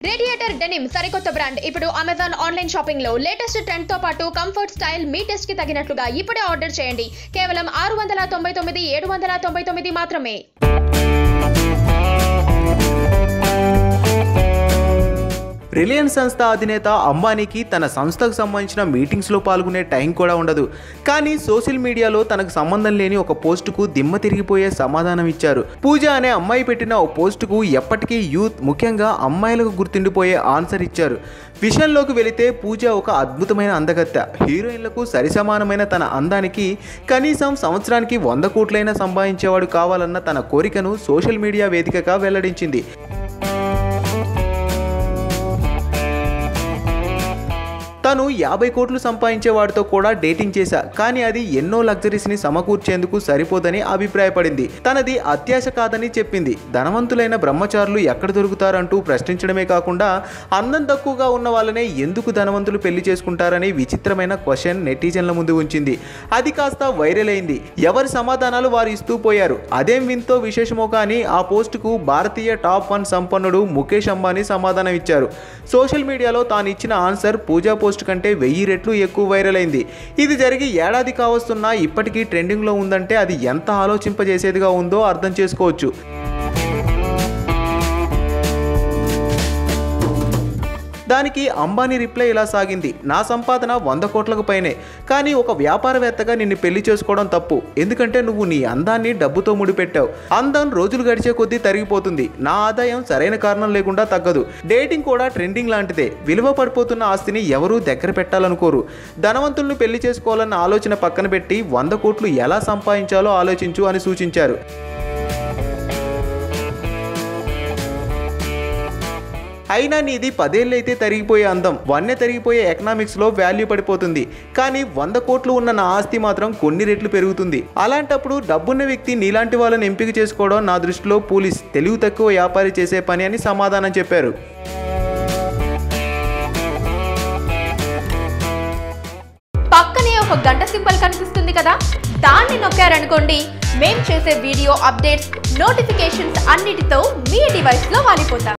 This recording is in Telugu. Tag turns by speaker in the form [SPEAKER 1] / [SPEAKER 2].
[SPEAKER 1] రేడియేటర్ డెనిమ్ సరికొత్త బ్రాండ్ ఇప్పుడు అమెజాన్ ఆన్లైన్ షాపింగ్ లో లేటెస్ట్ ట్రెండ్ తో పాటు కంఫర్ట్ స్టైల్ మీ టెస్ట్ కి తగినట్లుగా ఇప్పుడే ఆర్డర్ చేయండి. కేవలం 699 799 మాత్రమే.
[SPEAKER 2] రిలయన్స్ సంస్థ అధినేత అంబానీకి తన సంస్థకు సంబంధించిన మీటింగ్స్లో పాల్గొనే టైం కూడా ఉండదు. కానీ సోషల్ మీడియాలో తనకు సంబంధం లేని ఒక పోస్టుకు దిమ్మ తిరిగిపోయే సమాధానం ఇచ్చారు. పూజ అనే అమ్మాయి పెట్టిన ఓ పోస్టుకు ఎప్పటికీ యూత్, ముఖ్యంగా అమ్మాయిలకు గుర్తుండిపోయే ఆన్సర్ ఇచ్చారు. విషయంలోకి వెళితే పూజ ఒక అద్భుతమైన అందగత్తె. హీరోయిన్లకు సరిసమానమైన తన అందానికి కనీసం సంవత్సరానికి 100 కోట్లైనా సంపాదించేవాడు కావాలన్న తన కోరికను సోషల్ మీడియా వేదికగా వెల్లడించింది. తను 50 కోట్లు సంపాదించేవాడితో కూడా డేటింగ్ చేశా, కానీ అది ఎన్నో లగ్జరీస్ని సమకూర్చేందుకు సరిపోదని అభిప్రాయపడింది. తనది అత్యాశ కాదని చెప్పింది. ధనవంతులైన బ్రహ్మచారులు ఎక్కడ దొరుకుతారంటూ ప్రశ్నించడమే కాకుండా అందం తక్కువగా ఉన్న వాళ్ళనే ఎందుకు ధనవంతులు పెళ్లి చేసుకుంటారని విచిత్రమైన క్వశ్చన్ నెటిజన్ల ముందు ఉంచింది. అది కాస్త వైరల్ అయింది. ఎవరి సమాధానాలు వారు ఇస్తూ పోయారు. అదేం వింతో విశేషమో కానీ ఆ పోస్టుకు భారతీయ టాప్ 1 సంపన్నుడు ముఖేష్ అంబానీ సమాధానం ఇచ్చారు. సోషల్ మీడియాలో తాను ఇచ్చిన ఆన్సర్ పూజా పోస్ట్ కంటే 1000 రెట్లు ఎక్కువ వైరల్ అయింది. ఇది జరిగి ఏడాది కావస్తున్నా ఇప్పటికీ ట్రెండింగ్లో ఉందంటే అది ఎంత ఆలోచింపజేసేదిగా ఉందో అర్థం చేసుకోవచ్చు. దానికి అంబానీ రిప్లై ఇలా సాగింది: నా సంపాదన 100 కోట్లకు పైనే, కానీ ఒక వ్యాపారవేత్తగా నిన్ను పెళ్లి చేసుకోవడం తప్పు. ఎందుకంటే నువ్వు నీ అందాన్ని డబ్బుతో ముడిపెట్టావు. అందం రోజులు గడిచే కొద్దీ తరిగిపోతుంది. నా ఆదాయం సరైన కారణం లేకుండా తగ్గదు. డేటింగ్ కూడా ట్రెండింగ్ లాంటిదే. విలువ పడిపోతున్న ఆస్తిని ఎవరూ దగ్గర పెట్టాలనుకోరు. ధనవంతులను పెళ్లి చేసుకోవాలన్న ఆలోచన పక్కన పెట్టి 100 కోట్లు ఎలా సంపాదించాలో ఆలోచించు అని సూచించారు. అయినా నీది 10 ఏళ్ళైతే తరిగిపోయే అందం, వన్నె తరిగిపోయే ఎకనామిక్స్లో వాల్యూ పడిపోతుంది. కానీ 100 కోట్లు ఉన్న నా ఆస్తి మాత్రం కొన్ని రెట్లు పెరుగుతుంది. అలాంటప్పుడు డబ్బున్న వ్యక్తి నీలాంటి వాళ్ళని ఎంపిక చేసుకోవడం నా దృష్టిలో పోలీస్ తెలివి తక్కువ వ్యాపారి చేసే పని అని సమాధానం చెప్పారు.
[SPEAKER 1] పక్కనే ఒక గంట సింబల్ కనిపిస్తుంది కదా, దాన్ని నొక్కారనుకోండి, మేం చేసే వీడియో అప్డేట్స్, నోటిఫికేషన్స్ అన్నిటితో మీ డివైస్లో వాలిపోతాం.